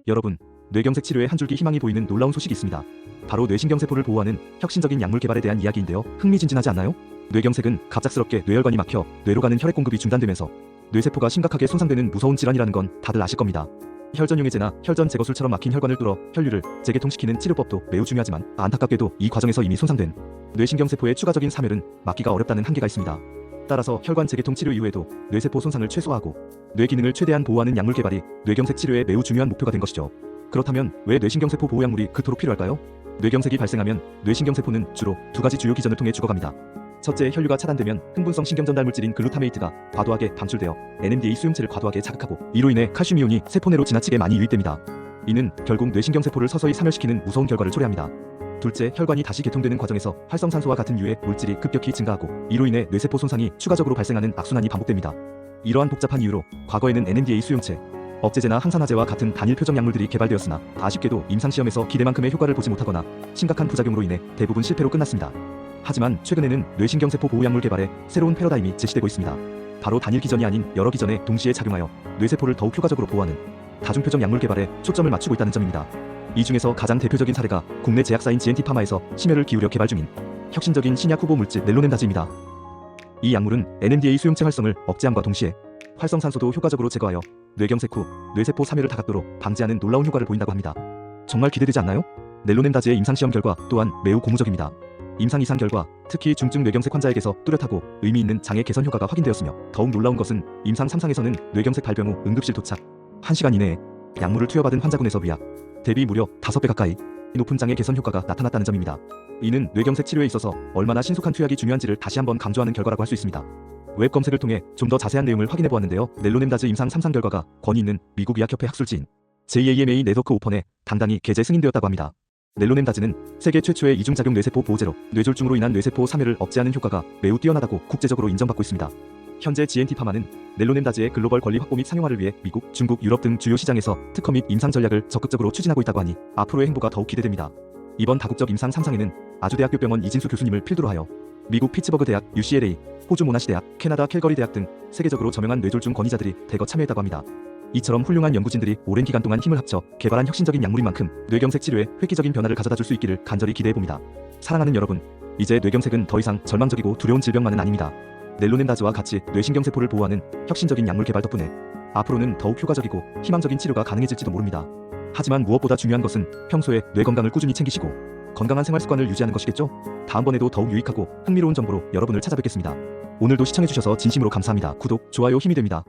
여러분, 뇌경색 치료에 한 줄기 희망이 보이는 놀라운 소식이 있습니다. 바로 뇌신경세포를 보호하는 혁신적인 약물 개발에 대한 이야기인데요. 흥미진진하지 않나요? 뇌경색은 갑작스럽게 뇌혈관이 막혀 뇌로 가는 혈액 공급이 중단되면서 뇌세포가 심각하게 손상되는 무서운 질환이라는 건 다들 아실 겁니다. 혈전용해제나 혈전 제거술처럼 막힌 혈관을 뚫어 혈류를 재개통시키는 치료법도 매우 중요하지만 안타깝게도 이 과정에서 이미 손상된 뇌신경세포의 추가적인 사멸은 막기가 어렵다는 한계가 있습니다. 따라서 혈관 재개통 치료 이후에도 뇌세포 손상을 최소화하고 뇌 기능을 최대한 보호하는 약물 개발이 뇌경색 치료의 매우 중요한 목표가 된 것이죠. 그렇다면 왜 뇌신경세포 보호약물이 그토록 필요할까요? 뇌경색이 발생하면 뇌신경세포는 주로 두 가지 주요 기전을 통해 죽어갑니다. 첫째, 혈류가 차단되면 흥분성 신경전달 물질인 글루타메이트가 과도하게 방출되어 NMDA 수용체를 과도하게 자극하고 이로 인해 칼슘 이온이 세포 내로 지나치게 많이 유입됩니다. 이는 결국 뇌신경세포를 서서히 사멸시키는 무서운 결과를 초래합니다. 둘째, 혈관이 다시 개통되는 과정에서 활성산소와 같은 유해 물질이 급격히 증가하고 이로 인해 뇌세포 손상이 추가적으로 발생하는 악순환이 반복됩니다. 이러한 복잡한 이유로 과거에는 NMDA 수용체, 억제제나 항산화제와 같은 단일 표적 약물들이 개발되었으나 아쉽게도 임상시험에서 기대만큼의 효과를 보지 못하거나 심각한 부작용으로 인해 대부분 실패로 끝났습니다. 하지만 최근에는 뇌신경세포 보호약물 개발에 새로운 패러다임이 제시되고 있습니다. 바로 단일 기전이 아닌 여러 기전에 동시에 작용하여 뇌세포를 더욱 효과적으로 보호하는 다중표적 약물 개발에 초점을 맞추고 있다는 점입니다. 이 중에서 가장 대표적인 사례가 국내 제약사인 GNT파마에서 심혈을 기울여 개발 중인 혁신적인 신약 후보 물질 넬로넴다즈입니다. 이 약물은 NMDA 수용체 활성을 억제함과 동시에 활성산소도 효과적으로 제거하여 뇌경색 후 뇌세포 사멸을 다각도로 방지하는 놀라운 효과를 보인다고 합니다. 정말 기대되지 않나요? 넬로넴다즈의 임상시험 결과 또한 매우 고무적입니다. 임상 이상 결과, 특히 중증 뇌경색 환자에게서 뚜렷하고 의미 있는 장애 개선 효과가 확인되었으며 더욱 놀라운 것은 임상 3상에서는 뇌경색 발병 후 응급실 도착 1시간 이내에 약물을 투여받은 환자군에서 위약 대비 무려 5배 가까이 높은 장애 개선 효과가 나타났다는 점입니다. 이는 뇌경색 치료에 있어서 얼마나 신속한 투약이 중요한지를 다시 한번 강조하는 결과라고 할 수 있습니다. 웹 검색을 통해 좀 더 자세한 내용을 확인해 보았는데요. 넬로넴다즈 임상 3상 결과가 권위 있는 미국 의학협회 학술지인 JAMA 네트워크 오펀에 당당히 게재 승인되었다고 합니다. 넬로넴다즈는 세계 최초의 이중작용 뇌세포 보호제로 뇌졸중으로 인한 뇌세포 사멸을 억제하는 효과가 매우 뛰어나다고 국제적으로 인정받고 있습니다. 현재 GNT파마는 넬로넴다즈의 글로벌 권리 확보 및 상용화를 위해 미국, 중국, 유럽 등 주요 시장에서 특허 및 임상 전략을 적극적으로 추진하고 있다고 하니 앞으로의 행보가 더욱 기대됩니다. 이번 다국적 임상 3상에는 아주대학교 병원 이진수 교수님을 필두로 하여 미국 피츠버그 대학, UCLA, 호주 모나시 대학, 캐나다 캘거리 대학 등 세계적으로 저명한 뇌졸중 권위자들이 대거 참여했다고 합니다. 이처럼 훌륭한 연구진들이 오랜 기간 동안 힘을 합쳐 개발한 혁신적인 약물인 만큼 뇌경색 치료에 획기적인 변화를 가져다 줄 수 있기를 간절히 기대해봅니다. 사랑하는 여러분, 이제 뇌경색은 더 이상 절망적이고 두려운 질병만은 아닙니다. 넬로넴다즈와 같이 뇌신경세포를 보호하는 혁신적인 약물 개발 덕분에 앞으로는 더욱 효과적이고 희망적인 치료가 가능해질지도 모릅니다. 하지만 무엇보다 중요한 것은 평소에 뇌 건강을 꾸준히 챙기시고 건강한 생활 습관을 유지하는 것이겠죠? 다음번에도 더욱 유익하고 흥미로운 정보로 여러분을 찾아뵙겠습니다. 오늘도 시청해주셔서 진심으로 감사합니다. 구독, 좋아요 힘이 됩니다.